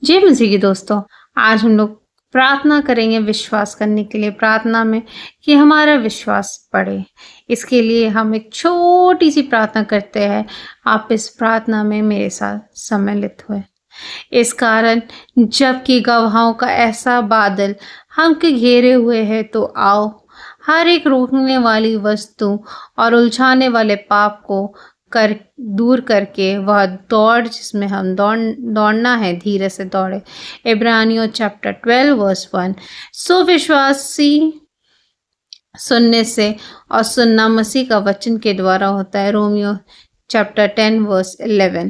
जी मसीह के दोस्तों, आज हम लोग प्रार्थना करेंगे विश्वास करने के लिए। प्रार्थना में कि हमारा विश्वास बढ़े, इसके लिए हम एक छोटी सी प्रार्थना करते हैं। आप इस प्रार्थना में मेरे साथ सम्मिलित हुए। इस कारण जबकि गवाहों का ऐसा बादल हमके घेरे हुए है, तो आओ हर एक रोकने वाली वस्तु और उलझाने वाले पाप को कर दूर करके वह दौड़ जिसमें हम दौड़ना है, धीरे से दौड़े। इब्रानियों चैप्टर 12 वर्स 1। सो विश्वासी सुनने से और सुनना मसीह का वचन के द्वारा होता है। रोमियो चैप्टर 10 वर्स 11।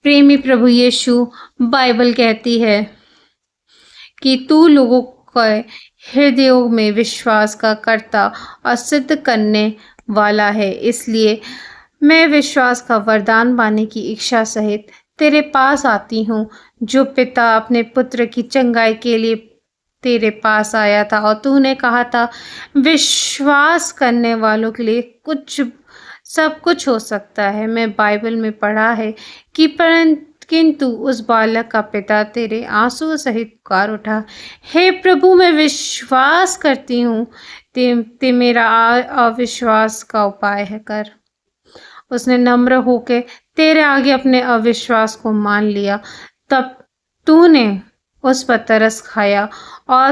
प्रेमी प्रभु यीशु, बाइबल कहती है कि तू लोगों के हृदयों में विश्वास का कर्ता और सिद्ध करने वाला है। इसलिए मैं विश्वास का वरदान पाने की इच्छा सहित तेरे पास आती हूँ, जो पिता अपने पुत्र की चंगाई के लिए तेरे पास आया था और तूने कहा था विश्वास करने वालों के लिए सब कुछ हो सकता है। मैं बाइबल में पढ़ा है कि किंतु उस बालक का पिता तेरे आंसू सहित पुकार उठा, हे प्रभु, मैं विश्वास करती हूँ, ते मेरा अविश्वास का उपाय है कर। उसने नम्र होकर तेरे आगे अपने अविश्वास को मान लिया। तब तूने उस पर तरस खाया और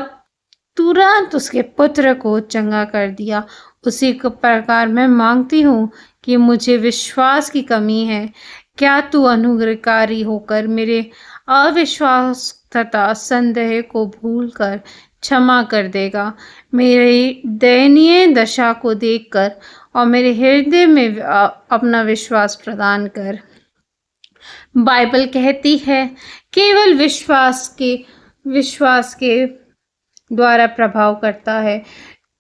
तुरंत उसके पुत्र को चंगा कर दिया। उसी प्रकार मैं मांगती हूँ कि मुझे विश्वास की कमी है। क्या तू अनुग्रहकारी होकर मेरे अविश्वास तथा संदेह को भूलकर क्षमा कर देगा। मेरी दयनीय दशा को देखकर और मेरे हृदय में अपना विश्वास प्रदान कर। बाइबल कहती है केवल विश्वास के द्वारा प्रभाव करता है।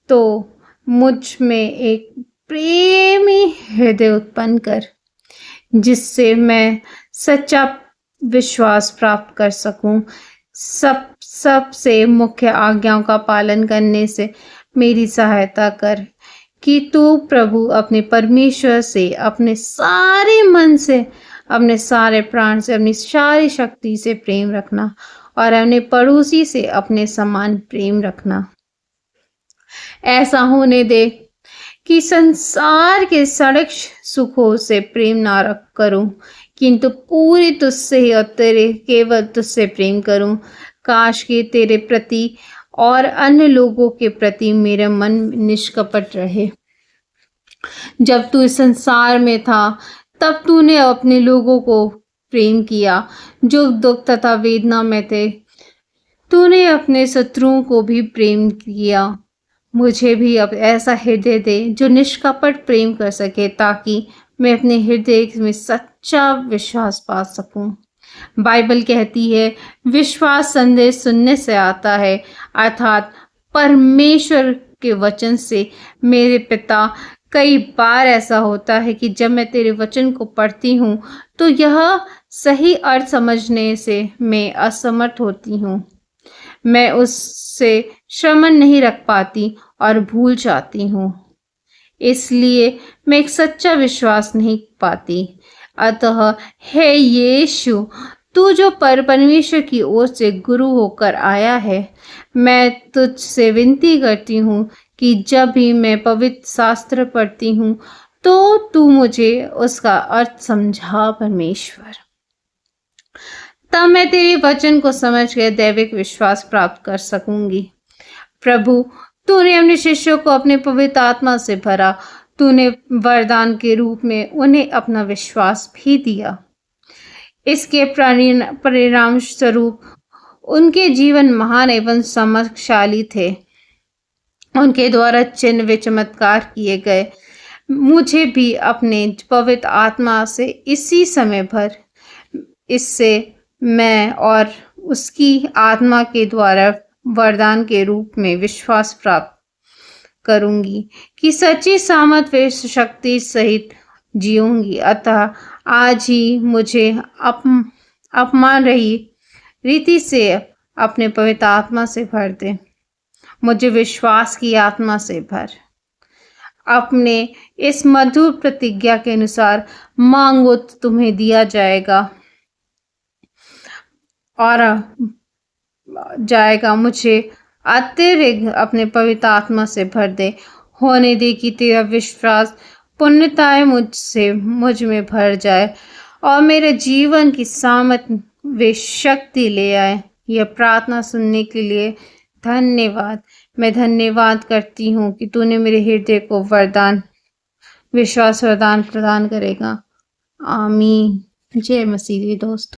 तो मुझ में एक प्रेमी हृदय उत्पन्न कर, जिससे मैं सच्चा विश्वास प्राप्त कर सकूं। सबसे मुख्य आज्ञाओं का पालन करने से मेरी सहायता कर कि तू प्रभु अपने परमेश्वर से अपने सारे मन से, अपने सारे प्राण से, अपनी सारी शक्ति से प्रेम रखना और अपने पड़ोसी से अपने समान प्रेम रखना। ऐसा होने दे कि संसार के सड़क सुखों से प्रेम ना रख करूं, किंतु पूरी तुझसे ही और केवल तुझसे प्रेम करूं। काश कि तेरे प्रति और अन्य लोगों के प्रति मेरा मन निष्कपट रहे। जब तू इस संसार में था, तब तूने अपने लोगों को प्रेम किया जो दुख तथा वेदना में थे। तूने अपने शत्रुओं को भी प्रेम किया। मुझे भी अब ऐसा हृदय दे जो निष्कपट प्रेम कर सके, ताकि मैं अपने हृदय में सच्चा विश्वास पा सकूं। बाइबल कहती है विश्वास संदेश सुनने से आता है, अर्थात परमेश्वर के वचन से। मेरे पिता, कई बार ऐसा होता है कि जब मैं तेरे वचन को पढ़ती हूँ तो यह सही अर्थ समझने से मैं असमर्थ होती हूँ। मैं उससे श्रवण नहीं रख पाती और भूल जाती हूँ, इसलिए मैं एक सच्चा विश्वास नहीं पाती। अतः हे यीशु, तू जो परमेश्वर की ओर से गुरु होकर आया है, मैं तुझसे विनती करती हूँ कि जब भी मैं पवित्र शास्त्र पढ़ती हूँ तो तू मुझे उसका अर्थ समझा परमेश्वर। तब मैं तेरे वचन को समझ कर दैविक विश्वास प्राप्त कर सकूंगी। प्रभु, तूने अपने शिष्यों को अपने पवित्र आत्मा से भरा। तूने वरदान के रूप में उन्हें अपना विश्वास भी दिया। इसके परिणाम स्वरूप उनके जीवन महान एवं सामर्थशाली थे। उनके द्वारा चिन्ह व चमत्कार किए गए। मुझे भी अपने पवित्र आत्मा से इसी समय भर। इससे मैं और उसकी आत्मा के द्वारा वरदान के रूप में विश्वास प्राप्त करूंगी कि सच्ची सामर्थ व शक्ति सहित जीऊंगी। अतः आज ही मुझे अपमान रही रीति से अपने पवित्र आत्मा से भर दे। मुझे विश्वास की आत्मा से भर। अपने इस मधुर प्रतिज्ञा के अनुसार मांगो तो तुम्हें दिया जाएगा। और जाएगा, मुझे अतिरिक्त अपने पवित्र आत्मा से भर दे। होने दे कि तेरा विश्वास पुण्यताएं मुझ में भर जाए और मेरे जीवन की सामर्थ वे शक्ति ले आए। यह प्रार्थना सुनने के लिए धन्यवाद। मैं धन्यवाद करती हूँ कि तूने मेरे हृदय को वरदान, विश्वास वरदान प्रदान करेगा। आमीन। जय मसीह दोस्त।